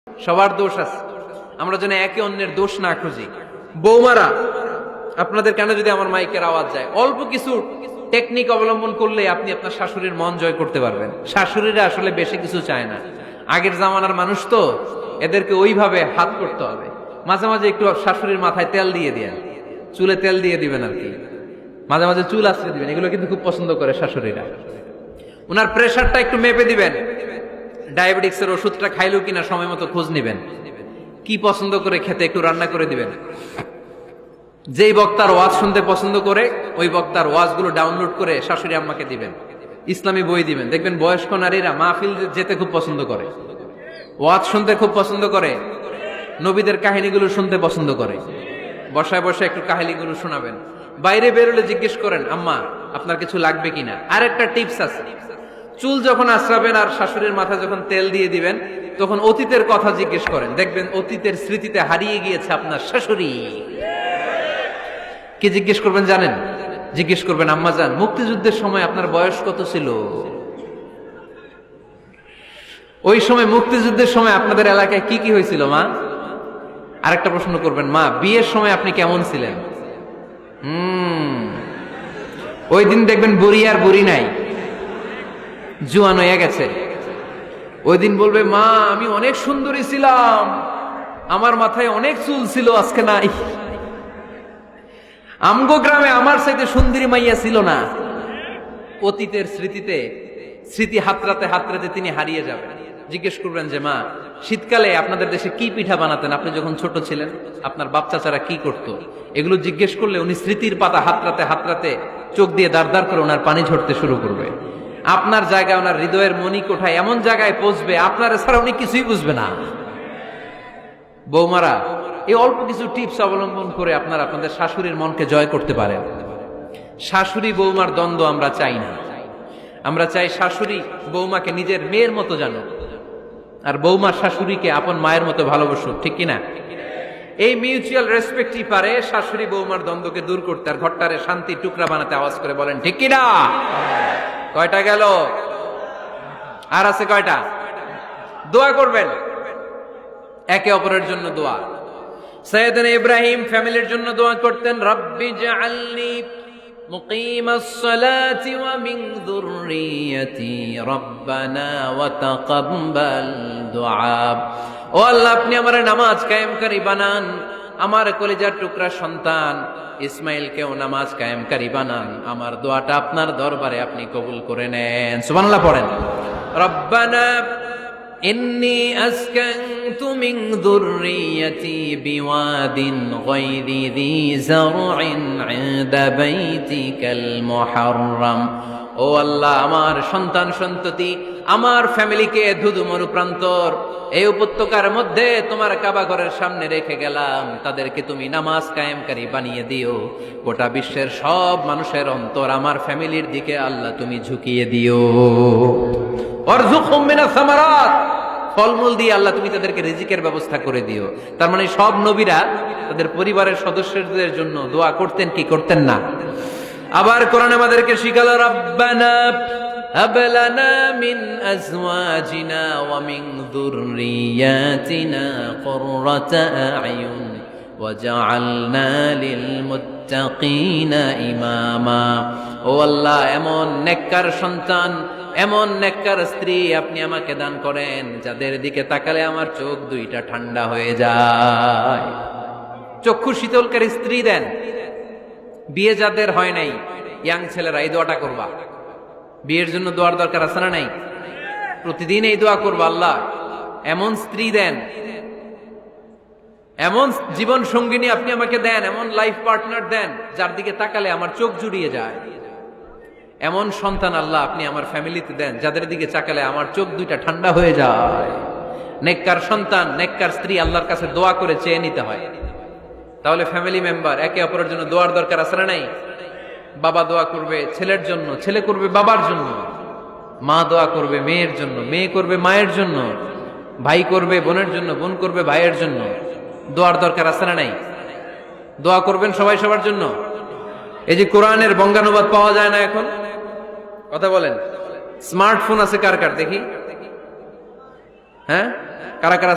সবার দোষ আছে, আমরা যেন একে অন্যের দোষ না খুঁজি। বৌমারা, আপনাদের কেন যদি আমার মাইকের আওয়াজ যায়, অল্প কিছু টেকনিক অবলম্বন করলে আপনি আপনার শাশুড়ির মন জয় করতে পারবেন। শাশুড়িরা আসলে বেশি কিছু চায় না, আগের জামানার মানুষ তো, এদেরকে ওইভাবে হাত করতে হবে। মাঝে মাঝে একটু শাশুড়ির মাথায় তেল দিয়ে দেন, চুলে তেল দিয়ে দিবেন আর কি, মাঝে মাঝে চুল আশ্রয় দিবেন, এগুলো কিন্তু খুব পছন্দ করে শাশুড়িরা। ওনার প্রেশারটা একটু মেপে দিবেন, ডায়াবেটিক্সের ওষুধটা খাইলো কিনা সময় মতো খোঁজ নিবেন, কি পছন্দ করে খেতে একটু রান্না করে দিবেন। যেই বক্তার ওয়াজ শুনতে পছন্দ করে ওই বক্তার ওয়াজগুলো ডাউনলোড করে শাশুড়ি আম্মাকে দিবেন, ইসলামী বই দিবেন। দেখবেন বয়স্ক নারীরা মাহফিল যেতে খুব পছন্দ করে, ওয়াজ শুনতে খুব পছন্দ করে, নবীদের কাহিনীগুলো শুনতে পছন্দ করে। বসায় বসে একটু কাহিনীগুলো শোনাবেন। বাইরে বেরোলে জিজ্ঞেস করেন, আম্মা আপনার কিছু লাগবে কিনা। আর একটা টিপস আছে, চুল যখন আশ্রাবেন আর শাশুড়ির মাথায় যখন তেল দিয়ে দিবেন, তখন অতীতের কথা জিজ্ঞেস করেন। দেখবেন অতীতের স্মৃতিতে হারিয়ে গিয়েছে আপনার শাশুড়ি। কি জিজ্ঞেস করবেন জানেন? জিজ্ঞেস করবেন, আম্মা জান, মুক্তিযুদ্ধের সময় আপনার বয়স কত ছিল? ওই সময় মুক্তিযুদ্ধের সময় আপনাদের এলাকায় কি কি হয়েছিল মা? আরেকটা প্রশ্ন করবেন, মা বিয়ের সময় আপনি কেমন ছিলেন? ওই দিন দেখবেন বুড়ি আর বুড়ি নাই, জুয়ান হয়ে গেছে। ওই দিন বলবে, মা আমি অনেক সুন্দরী ছিলাম, আমার মাথায় অনেক চুল ছিল, আজকে নাই। আমগো গ্রামে আমার চাইতে সুন্দরী মাইয়া ছিল না। অতীতের স্মৃতিতে, স্মৃতি হাতরাতে হাতরাতে তিনি হারিয়ে যাবেন। জিজ্ঞেস করবেন যে, মা শীতকালে আপনাদের দেশে কি পিঠা বানাতেন আপনি যখন ছোট ছিলেন, আপনার বাপ চাচারা কি করত? এগুলো জিজ্ঞেস করলে উনি স্মৃতির পাতা হাতরাতে হাতরাতে চোখ দিয়ে দাঁড় দাঁড় করে ওনার পানি ঝরতে শুরু করবে। আপনার জায়গায় ওনার হৃদয়ের মনি কোঠায় এমন জায়গায় পৌঁছবে, আপনার ছাড়া উনি কিছুই বুঝবে না। বৌমারা, এই অল্প কিছু টিপস অবলম্বন করে আপনারা আপনাদের শাশুড়ির মনকে জয় করতে পারেন। শাশুড়ি বৌমার দ্বন্দ্ব আমরা চাই না, আমরা চাই শাশুড়ি বৌমাকে নিজের মেয়ের মতো জানো, আর বৌমা শাশুড়িকে আপন মায়ের মতো ভালোবাসুক, ঠিক কিনা? এই মিউচুয়াল রেসপেক্টই পারে শাশুড়ি বৌমার দ্বন্দ্বকে দূর করতে আর ঘরটারে শান্তি টুকরা বানাতে। আওয়াজ করে বলেন ঠিক কিনা? কয়টা গেল? আর আছে কয়টা? দোয়া করবেন একে অপরের জন্য। দোয়া, সাইয়েদনা ইব্রাহিম ফ্যামিলির জন্য দোয়া করতেন, রব্বি জাআলনি মুকিমাস সালাতি ওয়া মিন যুররিয়াতি রব্বানা ওয়া তাকাব্বাল দুআ। ও আল্লাহ, আপনি আমার নামাজ কায়েমকারী বানান, আমার কলিজার টুকরা সন্তান ইসমাইলকেও নামাজ কায়েমকারী বানান, আমার দোয়াটা আপনার দরবারে আপনি কবুল করে নেন। সুবহানাল্লাহ পড়েন। রব্বানা ইন্নী আসকানতু মিন যুররিয়াতি বিওয়াদিন গায়রি যী যারইন ইনদা বাইতিকাল মুহাররাম। ও আল্লাহ, আমার সন্তান সন্ততি, আমার ফ্যামিলিকে ধুধু মরুপ্রান্তর এই উপত্যকার মধ্যে তোমার কাবা ঘরের সামনে রেখে গেলাম, তাদেরকে তুমি নামাজ কায়েমকারী বানিয়ে দিও। গোটা বিশ্বের সব মানুষের অন্তর আমার ফ্যামিলির দিকে আল্লাহ তুমি ঝুঁকিয়ে দিও। ওয়ারযুকহুম মিনাস সামারাত, ফলমূল দিয়ে আল্লাহ তুমি তাদেরকে রিজিকের ব্যবস্থা করে দিও। তার মানে সব নবীরা তাদের পরিবারের সদস্যদের জন্য দোয়া করতেন কি করতেন না? আবার কোরআন আমাদেরকে শিখালো, রব্বানা হাব লানা মিন আজওয়াজিনা ওয়া মিন যুররিয়াতিনা কুররাতা আ'য়ুন ওয়াজআলনা লিল মুত্তাকিনা ইমামা। ও আল্লাহ, এমন নেককার সন্তান, এমন নেককার স্ত্রী আপনি আমাকে দান করেন যাদের দিকে তাকালে আমার চোখ দুইটা ঠান্ডা হয়ে যায়। চক্ষু শীতলকারী স্ত্রী দেন। বিয়ে যাদের হয় নাই, ইয়াং ছেলেরা এই দোয়াটা করবা। বিয়ের জন্য দোয়ার দরকার আছে না নাই? প্রতিদিন এই দোয়া করবা, আল্লাহ এমন স্ত্রী দেন, এমন জীবন সঙ্গিনী আপনি আমাকে দেন, এমন লাইফ পার্টনার দেন যার দিকে তাকালে আমার চোখ জুড়িয়ে যায়। এমন সন্তান আল্লাহ আপনি আমার ফ্যামিলিতে দেন যাদের দিকে তাকালে আমার চোখ দুইটা ঠান্ডা হয়ে যায়। নেককার সন্তান, নেককার স্ত্রী আল্লাহর কাছে দোয়া করে চেয়ে নিতে হয়। তাহলে ফ্যামিলি মেম্বার একে অপরের জন্য দোয়ার দরকার আছে না নাই? বাবা দোয়া করবে ছেলের জন্য, ছেলে করবে বাবার জন্য, মা দোয়া করবে মেয়ের জন্য, মেয়ে করবে মায়ের জন্য, ভাই করবে বোনের জন্য, বোন করবে ভাইয়ের জন্য। দোয়ার দরকার আছে না নাই? দোয়া করবেন সবাই সবার জন্য। এই যে কোরআনের বঙ্গানুবাদ পাওয়া যায় না এখন, কথা বলেন। স্মার্টফোন আছে কার কার দেখি? হ্যাঁ, কারা কারা